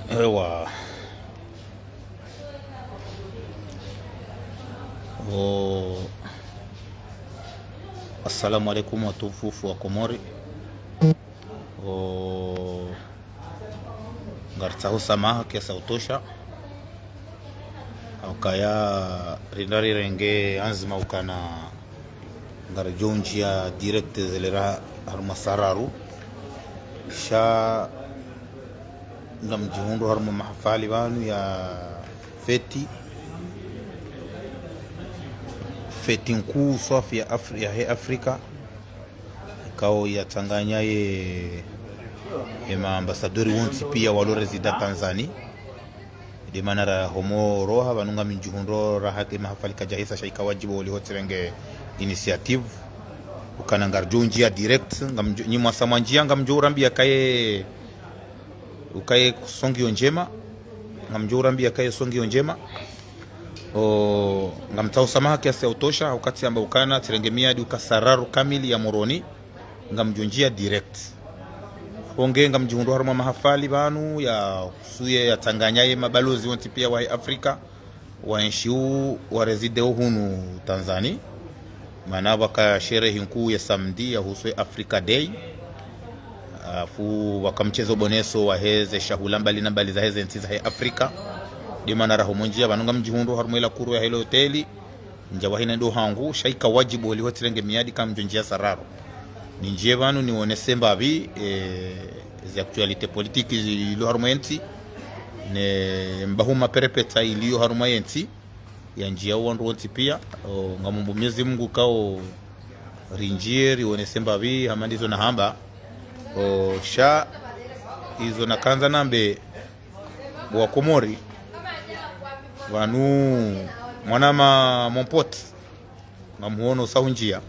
Ewa. Assalamu alaikum watukufu wa Komori. Ngartsahu samaha kiasa utosha. Kaya rindari renge anzima ukana ngarjonjia direct zelera harma sararu. Sha ngamjihundu harma mahafali wanu ya feti nkuu swafi ya Afrika kao ya Tanganya ye maambasadori wonsi pia walo resida Tanzania de manara homo roha banunga minjuhundo rahati mahafali kajahisa shaika wajibu wali hotirenge initiative ukana ngarjonjia direct nyimwa samanjia ngamjourambi kaye ukaye songi njema ngamjourambi kaye songi njema ngamtao samaha kiasi ya utosha wakati amba ukana tirengemia di ukasararu kamili ya Moroni ngamjonjia direct onge ngamjihundu haruma mahafali banu ya kusuye ya Tanganya ye mabalozi wonti pia wa Afrika waenshiu wa reside hunu Tanzania maana waka sherehe nkuu ya samedi ya huswe Africa Day afu wakamchezo boneso wa heze shahula mbali na mbali za heze nti za Afrika di manara homonjia banunga mjihundu harumela kuru ya hilo hoteli njawahina ndo hangu shaika wajibu wali hotirenge miadi kamjonjia sararo ninjie banu niwonese mbabi zi actualite politiki ilo harumenti ne mbahuma perepeta iliyo harumenti ya njia wandu wonti pia ngamumbu miezi Mungu kao rinjie riwonese mbabi hamandizo na hamba sha izo na kanza nambe wa Komori wanu mwanama mompot ngamuhono saunjia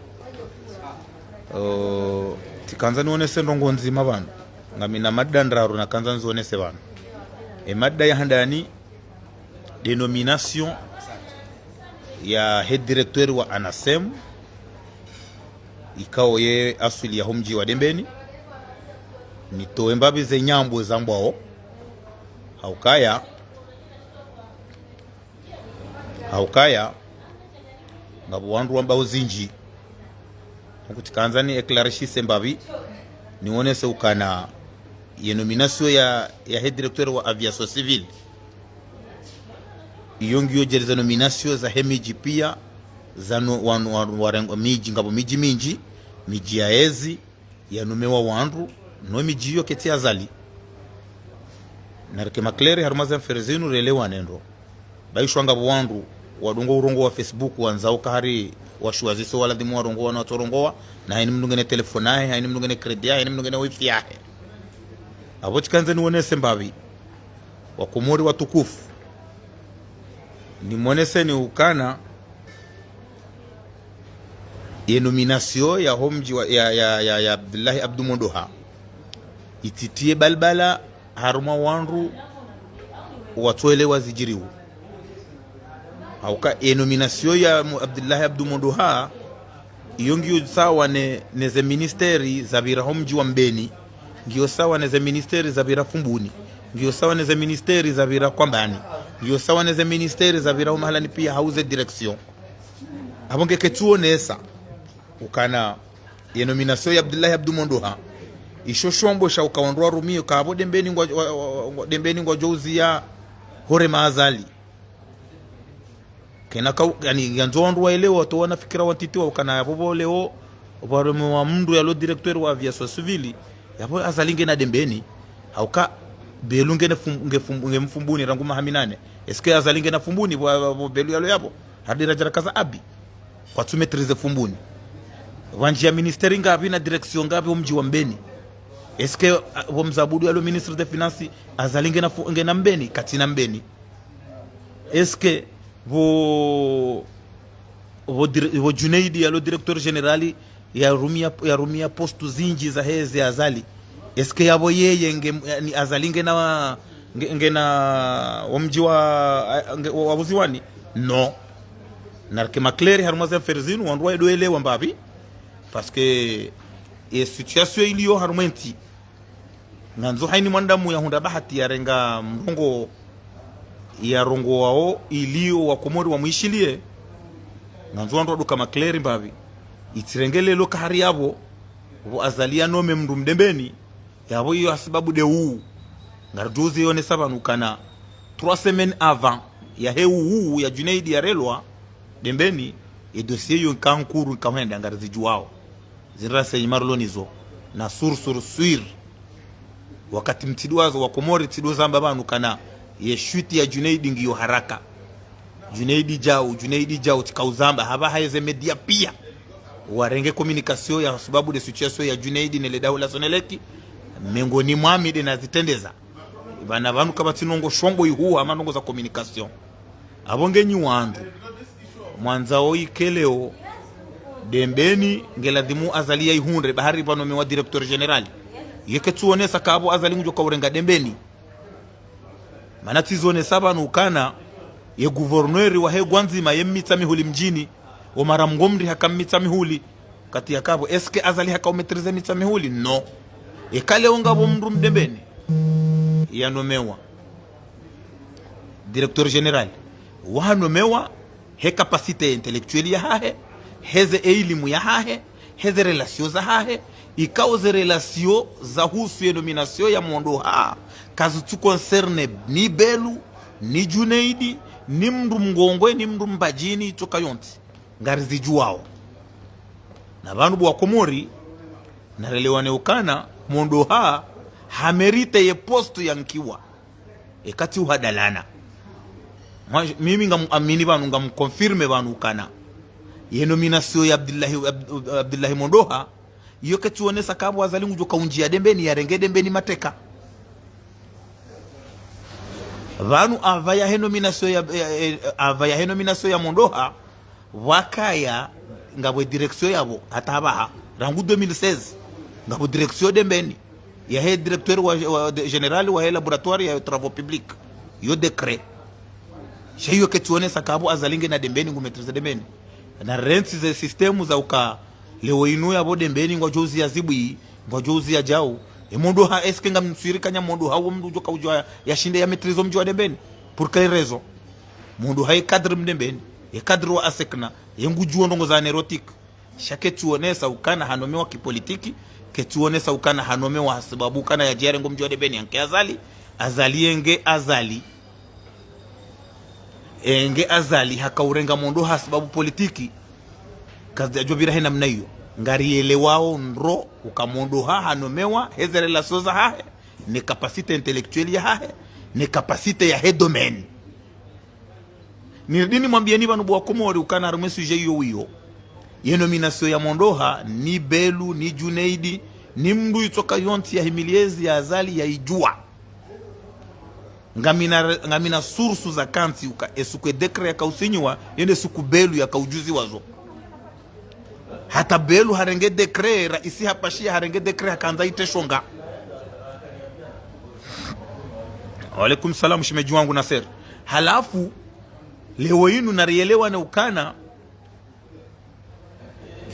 tikanza niwonese ndongo nzima banu ngamina madda ndraru na kanza nzonese banu madda ya handani denomination ya head director wa ANASEM ikao ye asuli ya homji wa Dembeni nitoe mbabi ze nyambo zambwao haukaya ngabu wandu wambao zinji kuti kanzani eclarishise mbabi niwonese ukana ye nomination ya head director wa aviation civil iyongiyo jeriza nomination za hemiji pia za warengo miji ngabo miji minji miji ya ezi ya numewa wandu no miji yo keti azali narike makleri harumaza mferezinu relewa nendo baishwanga wandu wadungo urongo wa Facebook wanzao kahari washuaziso wala dimu warongo wana watorongoa na haini mnungene telefonahe haini mnungene kredia haini mnungene wifi yahe abochi kanze niwonese mbabi wa Komori watukufu ni mwonese ni ukana ye nomination ya homji ya Abdullahi Abdu Mondoha ititie balbala haruma wandu watoelewa zijiriu hauka nomination ya Abdullahi Abdu Mondoha iyongiyo sawa neze ministeri zabira homji wa Mbeni ngiyo sawa neze ministeri zabira Fumbuni ngiyo sawa neze ministeri zabira Kwambani ngiyo sawa neze ministeri zabira mahalani pia hauze direction abonge ketuo nesa ukana ye nomination ya Abdullahi Abdu Mondoha ishoshombo sha ukawandwa rumio kabo Dembeni ngwa jouzi ya hore maazali kena yani yanzondo waelewa to wana fikira watitiwa ukana yabo leo obaremo wa mndu ya lo directeur wa aviation civil yabo azalinge na Dembeni hauka belunge nge mfumbuni rangu mahaminane eske azalinge na fumbuni belu yalo yabo hadira jara kaza abi kwa tumetrize fumbuni wanji ya ministeri ngapi na direction ngapi mji wa Mbeni eske wa mzabudu yalo ministre de finance azalinge na Mbeni katina Mbeni eske vo Junaidi yalo directeur generali ya rumia postu zinji za heze azali eske yabo yeye ni azalinge na ngena wamji wa wuziwani no narke makleri harumaza ferzinu wandu edoelewa mbabi parce que e situation iliyo harumenti nganzo haini mwandamu ya hunda bahati ya renga mrongo ya rongo wao ilio wa Komori wa muishilie nganzo wandu waduka makleri mbavi itirengele lo kahari yabo wo azalia nome mndu mdembeni yabo iyo sababu de uu ngarduzi yone sabanu kana 3 semaines avant ya heu ya Junaidi ya relwa dembeni e dossier yo kankuru kamenda ngarzijuwao zinrase imarlonizo na sur wakati mtiduazo wa Komori tidu zamba banu kana ye shuti ya Junaidi ngiyo haraka Junaidi jao tikauzamba haba haeze media pia warenge communication ya sababu de situation ya Junaidi nele daula soneleki mengoni mwami de nazitendeza bana banu kama tinongo shombo ihu ama nongo za communication abongenyi wandu mwanzao ikeleo dembeni ngeladhimu azalia ihunre bahari pano mewa director general yeke tuonesa kabo azali njo ka urenga dembeni mana tizone sabanu kana ye gouverneur wa he gwanzima yemmitsa mihuli mjini o mara mngomri hakammitsa mihuli kati ya kabo eske azali hakaumetrize mitsa mihuli no ekale ongabo mndu mdembeni yanomewa directeur general wanomewa he capacité intellectuelle ya hahe heze elimu ya hahe heze relation za hahe ikauze relation za husu ya nomination ya mondo ha kazi tu concerne ni Belu ni Junaidi ni mndu mngongwe ni mndu mbajini toka yonti ngari zijuwao na bandu bwa Komori narelewane ukana mondo ha hamerite ye postu yankiwa ekati uhadalana mimi ngamuamini banu ngamukonfirme banu kana ye nomination ya Abdullahi Mondoha iyo ketuonesa kabo azali ngujo kaunjia dembeni ya renge dembeni mateka vanu avaya he nomination ya Mondoha wakaya ngabwe direction yabo hatabaha rangu 2016 ngabwe direction dembeni ya he directeur wa general wa he laboratoire ya travaux publics yo decret sheyo ketuonesa kabo azalinge na dembeni ngumetrize dembeni na rents ze systemu za uka leo inu ya bode mbeni ngojozi ya zibwi ngojozi ya jao emondo ha eske ngam msirika nya mondo hawo mndu joka ujwa ya shinde ya maîtrise mjwa dembeni pour quelle raison mondo hay cadre mdembeni e cadre wa asekna yengujuo ndongo za neurotique shake tuonesa ukana hanomewa kipolitiki ketuonesa ukana hanomewa sababu kana ya jere ngomjwa dembeni yanke azali hakaurenga mondo ha sababu politiki kazi ya jobira hena mnayo ngari elewao nro ukamondo ha hanomewa heze relations za hahe ne capacité intellectuelle ya hahe ne capacité ya he domaine ni dini mwambieni banu bwa Komori ukana arume sujet yo ye nomination ya Mondoha ni Belu ni Junaidi ni mndu itoka yonti ya himiliezi ya azali ya ijua ngamina source za kanti uka esuke decret ya kausinywa yende suku Belu ya kaujuzi wazo hata Belu harenge decret raisi hapashia harenge decret hakanza iteshonga. Walaikum salam shimeji wangu Nasser. Halafu leo inu narielewa na ukana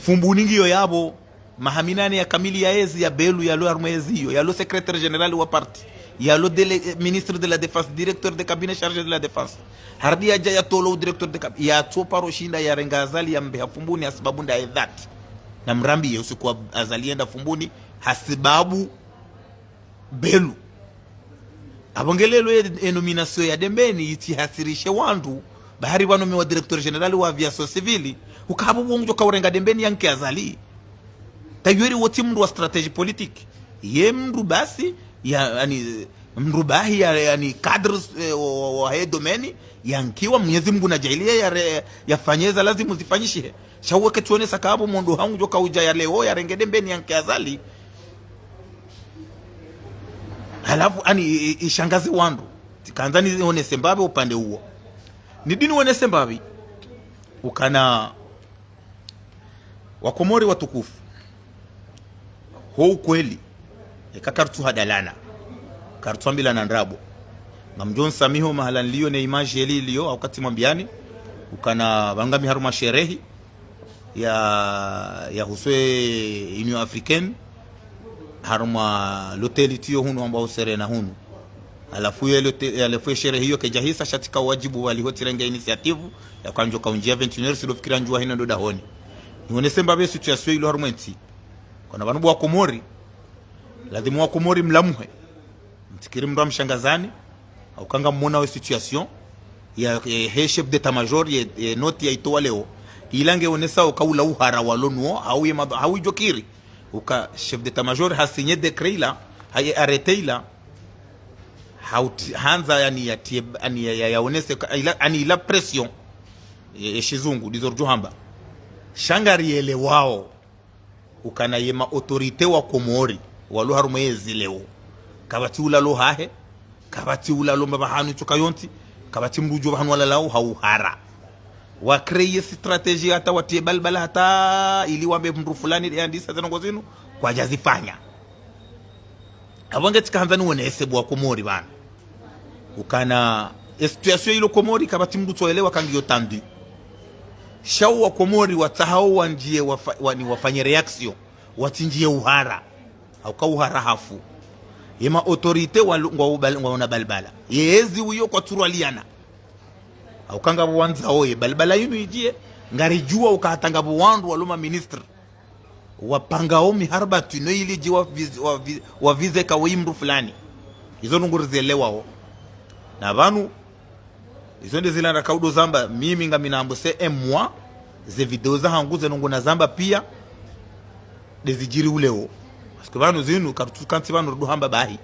fumbuningi yo yabo mahaminani ya kamili ya ezi ya Belu ya lo armezi yo ya lo secrétaire général wa parti ya lo ministre de la défense directeur de cabinet chargé de la défense hardi ya jaya tolo directeur de cabinet ya toparo shinda ya rengazali ya mbe fumbuni asibabu nda edhat na mrambi ya usiku azalienda fumbuni hasibabu Belu abongelelo ya nomination ya dembeni iti hasirishe wandu bahari wano mewa directeur general wa aviation civili ukahabu wonjo kaurenga dembeni yanke azali tayuri woti mndu wa strategie politique ye mndu basi yani mndu bahi yani cadres wa he domeni yankiwa Mwenyezi Mungu na jailia ya fanyeza lazima zifanyishe shaweke tuone sakabu mondo hangu joka uja ya leo ya renge dembeni yanke azali halafu ani ishangazi wandu tikanzani one sembabe upande huo ni dini one sembabi ukana Wakomori watukufu ho kweli ekakartu hadalana kartu ambila na ndrabo ngamjon samiho mahalan liyo ne image yeli liyo wakati mwambiani ukana bangami haruma sherehi ya huswe Union Africaine harma loteli tio hunu ambao serena hunu alafu yale sherehe hiyo kejahisa shatika wajibu walihotirenga initiative ya kanjo kaunjia 21 silo fikira njua hina ndo dahoni nione semba be situation ilo harumenti kuna banu wa Komori lazima wa Komori mlamwe mtikiri mndo mshangazani au kanga mmona wa situation ya chef d'état major ya noti ya itoa leo ilange onesa ukaula uhara walonuo au jokiri uka chef d'état major hasinye decret la haye arrêté la hanza yani yaonese ani la pression shizungu dizorjuhamba shangari ele wao ukana yema autorité wa Komori walu harumezi leo kabati ulalo hahe kabati ulalo mbahanu tukayonti kabati mrujo bahanu wala lao hauhara wa créer stratégie hata watie balbala hata ili wambe mru fulani andisa zanongo zinu kwa jazifanya abonge tikaanza nuone esebu wa Komori bana ukana situation ilo Komori kabati mru toelewa kangio tandi shau wa Komori watahau wanjie wafanye reaction watinjie uhara au ka uhara hafu yema autorité wa balbala yezi uyo kwa turaliana au kanga wanza oye balbala yinu ijie ngari jua ukatanga wandu waluma minister wapanga omi harba tuno ili jiwa wa vize ka wimru fulani hizo nungurizielewa ho na banu hizo ndi zilanda kaudo zamba mimi ngaminambo se moi ze video za hangu ze nungu na zamba pia dezijiri uleo parce banu zinu kanti banu rudu hamba bahi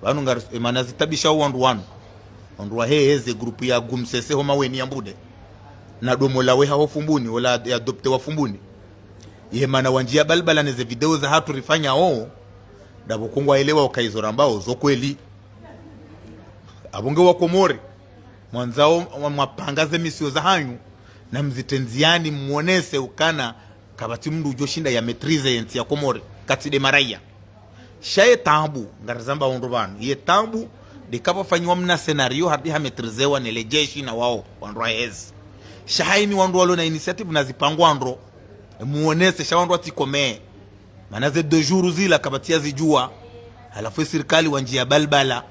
banu ngar manazitabisha wandu wandu wa heze grupu ya gumsese homa weni ambude na domo lawe haho fumbuni wala adopte wa fumbuni ye mana wanjia balbala neze video za hatu rifanya dabo kungwa elewa ukaizora mbao zo kweli abonge wa Komori mwanzao mwapangaze misio za hanyu na mzitenziani muonese ukana kabati mdu ujoshinda ya metrize ya Komori kati de maraya shaye tambu ngarazamba ondobanu ye tambu de kapa fanywa mna scenario hadi ha metrizewa nele jeshi na wao wandu waezi shahaini wandu walo na initiative na zipangwa andro muonese shawandu watikome manaze 2 jours zila kabatia zijua halafu serikali wanjia balbala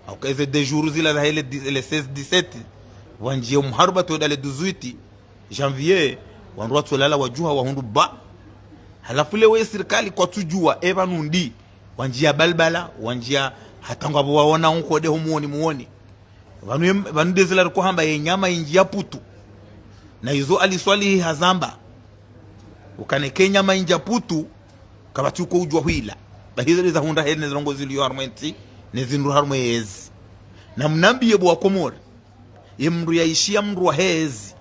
au kaze 2 jours zila za hele 16 17 wanjia mharba to dale 18 janvier wandu watu lala wajuha wahundu ba halafu lewe serikali kwa tujua eva nundi wanjia balbala wanjia hatanga waona unko de muoni vanu dezela ko hamba yenyama injia putu na hizo aliswali hazamba ukane Kenya mainja putu kabati uko ujwa hwila bahizo za hunda hele nezongo ziliyo harmenti nezinru harmezi na mnambiye bwa Komori yemru yaishia mru wa hezi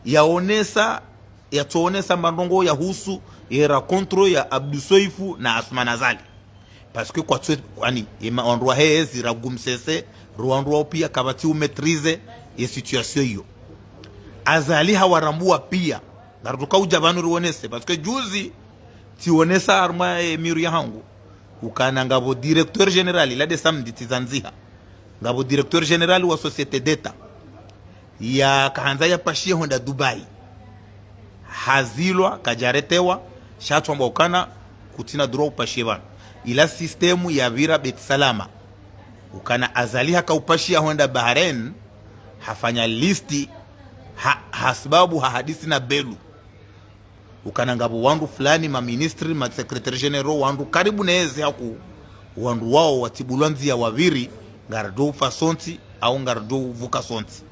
yaonesa yatuonesa mandongo ya husu era kontro ya Abdusoifu na Asman Azali parce que kwa tue ani yema ondwa hezi ragumsese ruandwa pia kabati umetrize ya situation hiyo Azali hawarambua pia naruka ujabanu ruonese parce que juzi tionesa arma miru ya hangu ukana ngabo directeur general la de samedi tizanziha ngabo directeur general wa société d'état ya kaanza ya pashie honda Dubai hazilwa kajaretewa shatwa mbokana kutina draw pashie bana ila systemu ya vira bet salama ukana Azali haka upashia honda Bahrain hafanya listi hasbabu hadisi na belu ukana ngabo wandu fulani ma ministry ma secretary general wandu karibu neze haku wandu wao watibulwanzi ya waviri ngardo fasonti au ngardo vuka sonti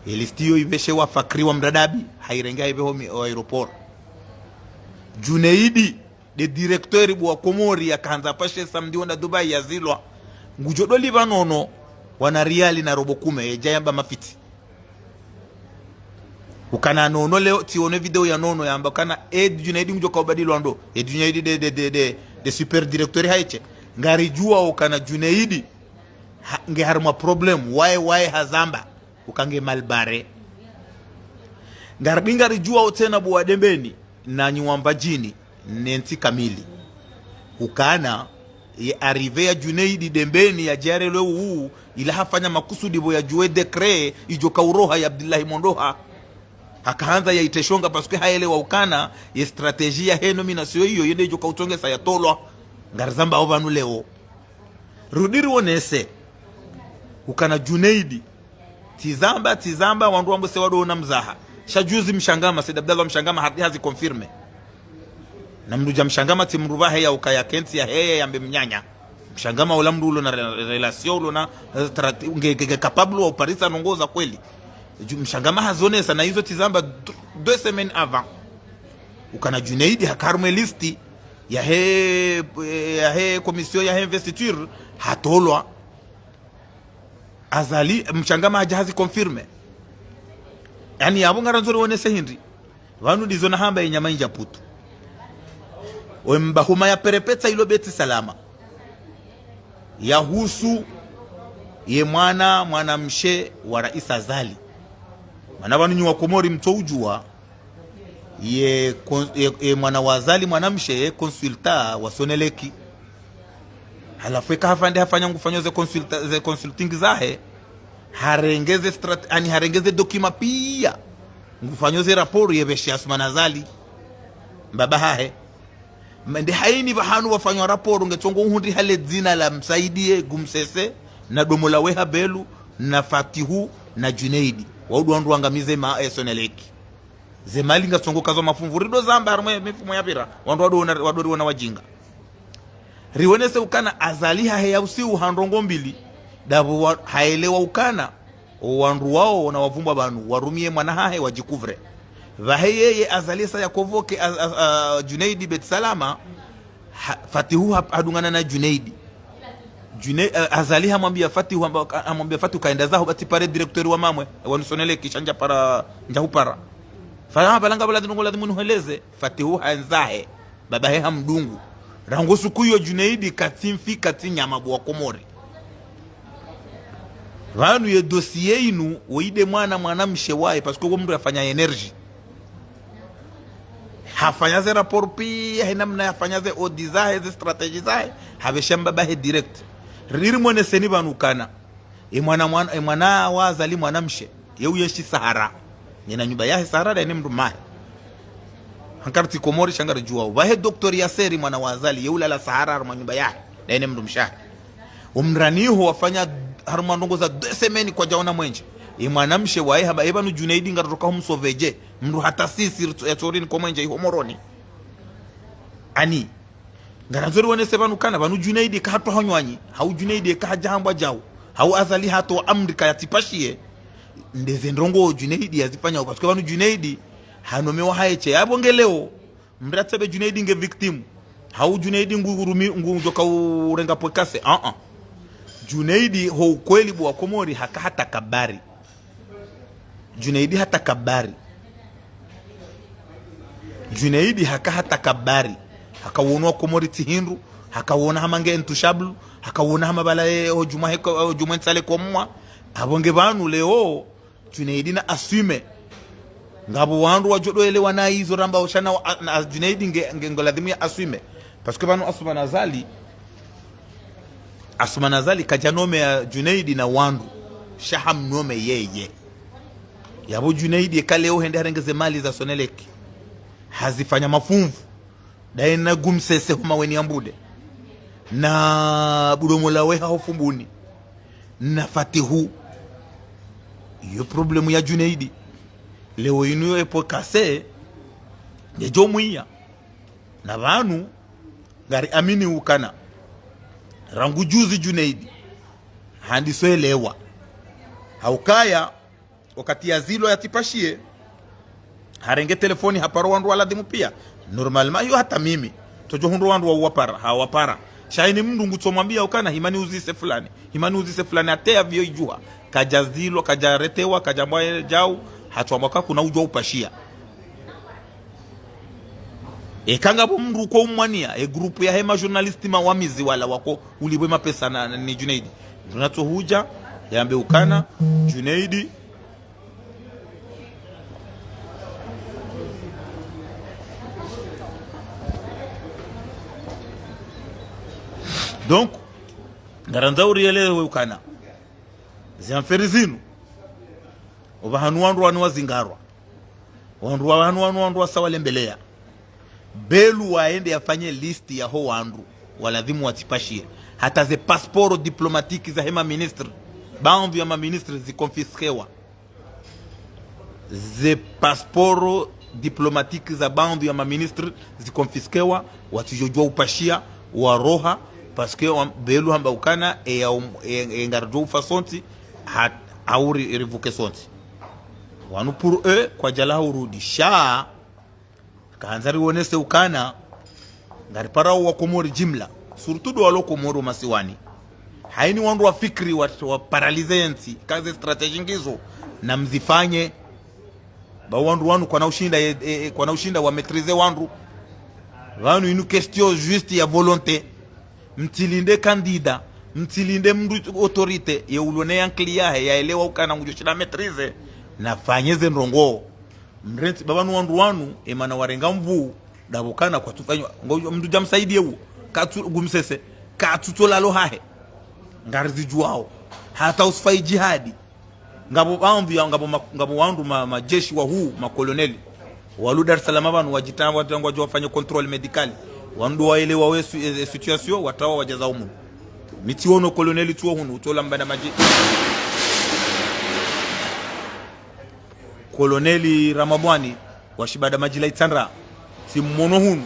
elistio ibeshe wa fakri wa mradabi hairenga ibeho aeroport Junaidi de directeur wa Komori ya kanza pashe samedi wanda Dubai ya zilwa ngujodo libanono wana riali na robo 10 jayamba mafiti ukana nono leo tione video ya nono yamba kana Junaidi mjoka ubadilo ando Junaidi de super directeur haiche ngari jua ukana Junaidi nge harma problem wae hazamba ukange malbare ngarbingari jua utena buwa dembeni na nyuamba jini nenti kamili ukana ye arrive ya Junaidi dembeni ya jare leo huu ila hafanya makusudi bo ya juwe decret ijoka uroha ya Abdullahi Mondoha hakaanza ya iteshonga paske haelewa ukana ye strategia heno mina sio hiyo yende ijoka utongesa ya tolwa ngarizamba abo banu leo rudiri wonese ukana Junaidi tizamba wandu wambo se wadona mzaha shajuzi mshangama Said Abdallah mshangama hazi confirme na mruja mshangama timruba ya ukaya kenti ya heye yambe mnyanya mshangama ula mrulo na relation ulo na ngeke capable wa Paris anongoza kweli mshangama hazonesa na hizo tizamba 2 semaines avant ukana Junaidi hakarme listi ya he commission ya he investiture hatolwa azali mshangama hajazi confirme yani yabo ngaranzori wonese hindi vanu dizo na hamba inyama inja putu wemba huma ya perepeta ilo beti salama yahusu ye mwana mshe wa Rais Azali mana vanu nyu wa Komori mtoujua ye mwana wa Azali mwana mshe ye consulta wa Soneleki halafu ikafande hafanya ngufanyo ze consulting zahe harengeze ani harengeze dokima pia ngufanyo ze raporo yebeshe Asmani Azali mbaba hahe mende haini bahanu wafanywa raporo ngetongo hundi hale zina la msaidie gumsese na domola weha belu na Fatihu na Junaidi waudu wandu wangamize Soneleki zemali ngasongo kazo mafumvurido zamba armwe mifumo ya pira wandu wadu wana wajinga riwonese ukana Azali hahe usi uhandrongo mbili dabu haelewa ukana wandu wao na wavumba banu warumie mwana hahe wajikuvre vaheye Azali sa yakovoke Junaidi bet salama Fatihu hadungana na Junaidi Azali hamwambia Fatihu kaenda zaho bati pare directeur wa mamwe Soneleki shanja para njahupara fala balanga bala dinongo la munuheleze Fatihu hanzahe baba he hamdungu rango sukuyo Junaidi katimfi katinyama bwa Komori vanu ye dossier inu oide mwana mshewae pasko ko mndu afanya energy hafanyaze rapport pia hinamna yafanyaze odizahe ze strategy zahe habeshamba bahe direct riri mwone seni banukana mwana wa Azali mwana mshe yeu yeshi Sahara nina nyumba yahe Sahara da ni mndu mahe hankarti Komori shangari juwa bahe Dr. Yaseri mwana wa Azali yeu lala Sahara harma nyumba yahe da ni mndu mshahe umraniho wafanya harma ndongo za 2 semaines kwa jaona mwenje mwana mshe wae haba ebanu Junaidi ngaroka humsoveje mndu hata sisi ya chorini kwa mwenje ihomoroni ani ngaranzori wonese banu kana banu Junaidi ka hatu hanywanyi hau Junaidi ka hajamba jao hau Azali hato amrika yatipashie ndeze ndongo Junaidi yazifanya kwa banu Junaidi hanomewa haeche yabongeleo mratebe Junaidi nge victim hau Junaidi ngurumi ngunjoka urenga pwekase Junaidi ho ukweli bwa Komori hata kabari Junaidi hata kabari Junaidi hata kabari hakawonwa Komori tihindu hakawona hamange entushablu hakawona hamabala juma nsale komwa abonge banu leo Junaidi na assume ngabo wandu wajodoele wana hizo ramba oshana Junaidi ngoladhimia assume parce que banu Asmani Azali kajanome ya Junaidi na wandu shaham nome yeye yabo Junaidi kaleo hende harengeze mali za Soneleki hazifanya mafumvu daina gumsese huma weni ambude na budomola weha hofumbuni na Fatihu iyo problemu ya Junaidi leo inu epo kase ngejo muia na banu ngari amini ukana rangu juzi Junaidi handi soelewa haukaya wakati ya zilo yatipashie harenge telefoni haparo wandu wala dimu pia normalement yo hata mimi tojo hundu wandu wa wapara hawapara shaini mndu ngutsomwambia ukana himani uzise fulani atea vyo ijua kajazilo kajaretewa kajambwa jau hatwamaka kuna ujua upashia kanga bo mndu kwa umwania grupu ya hema journalisti mawamizi wala wako ulibwe mapesa na ni Junaidi tunato huja yambe ukana Junaidi donc ngaranza urielewe ukana ziamferi zinu obahanu wandu wazingarwa wandu wasawalembelea belu waende afanye listi ya ho wandu waladhimu watipashie hata ze passport diplomatiki za hema ministre baadhi ya ministre zikonfiskewa ze passport diplomatiki za baadhi ya ministre zikonfiskewa watijojua upashia wa roha paske belu hamba ukana ngarjo ufasonti auri revoke sonti wanu pour eux kwa jala urudi sha kaanzari wonese ukana ngari para wa komori jimla surtout do walo komoro masiwani haini wandu wa fikri wa paralyzensi kazi strategy ngizo na mzifanye ba wandu wanu kwa na ushinda wa maîtriser wandu wanu inu question juste ya volonté mtilinde kandida mtilinde mdu autorité ye ulone yanklia ya elewa ukana ngujoshina maîtriser na fanyeze ndongo mrenti babanu wandu wanu emana warenga mvu dabukana kwa tufanywa mdu jamsaidie huo katu gumsese katutola lo hahe ngarzi juao hata usifai jihadi ngabo baambi ngabo wandu majeshi wa huu makoloneli walu Dar es Salaam banu wajitamba watangu wafanye control medical wandu waelewa wesu situation watawa wajaza umu mitiono koloneli tuo hunu utola mbana maji koloneli Ramabwani washibada majila itsanra si mmono hunu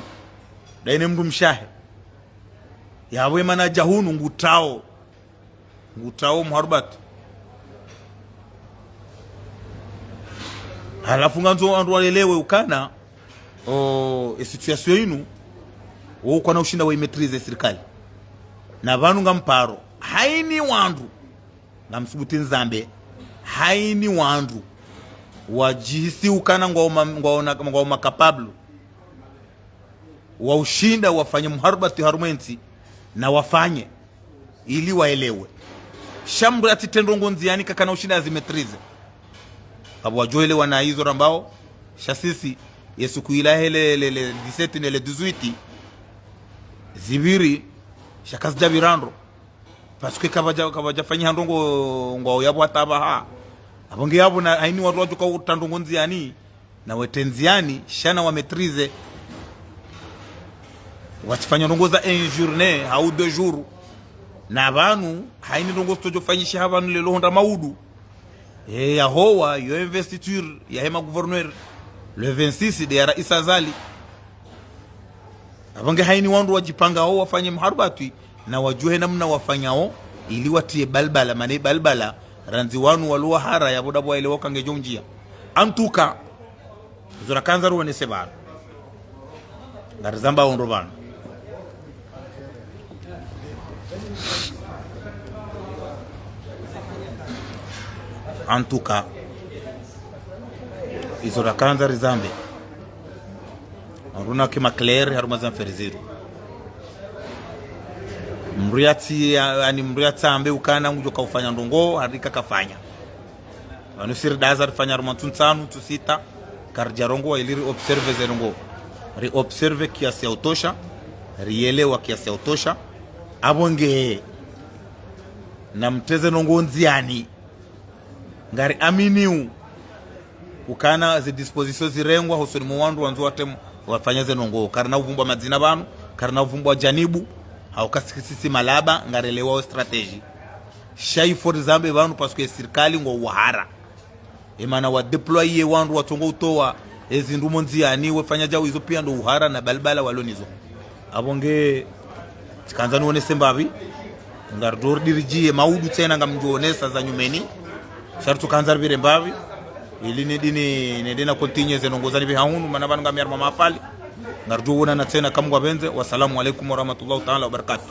daine mndu mshahe yawe manaja hunu ngutao muharbat halafu nganzo andu walelewe ukana situation inu kwa na ushinda wa maîtriser serikali na vanu ngamparo haini wandu ngamsubuti nzambe haini wandu wajihisi ukana ngwa makapablo wa ushinda wafanye muharbati harumenti na wafanye ili waelewe shambu ati tendongo nziani kakana ushinda azimetrize abo wajoele wana hizo rambao shasisi yesu kuila hele le 17 ne le 18 zibiri shakazi jabirando parce que kabaja fanya ndongo ngwa yabo ataba ha abonge yabo na haini watu wajo kwa utandongo nziani na wetenziani shana wa maîtriser watifanya ndongo za un journée au 2 jours na banu haini ndongo stojo fanyisha habanu lelo honda maudu ya hoa yo investiture ya hema gouverneur le 26 de Rais Azali abonge haini wandu wajipanga hao wafanye mharbatwi na wajue namna wafanyao ili watie balbala mane balbala ranzi wanu walua hara ya boda bwa ile wakange jonjia antuka zura kanza ruwane sebana ngarizamba ondobana antuka izura kanza rizambe aruna kima clair haruma zanferiziru mriati ambe ukana ngujoka ufanya ndongo harika kafanya wanusiri daza rifanya haruma tunsanu tusita karjarongo wa iliri observe zerongo ri observe kiasi ya utosha rielewa kiasi ya utosha abonge na mteze nongo nziani ngari aminiu ukana ze dispositions zirengwa husoni muwandu wanzu watemu wafanyaze nongo karna uvumba madzina banu karna uvumba janibu haukasikisisi malaba ngarelewa strategy shai for zambe banu parce que serikali ngo wahara emana wa deployer wandu watongo utoa ezindumo nziani wefanya jawo izo pia ndo uhara na balbala walonizo abonge tikanza nuone sembavi ngardor diriji maudu tena ngamjonesa za nyumeni shartu kanzar bire mbavi ili nedina continue zenongozani bihahunu manabanu ngamyar mama afali ngarjo wona na tena kamgwa benze. Wasalamu alaikum warahmatullahi ta'ala wabarakatuh.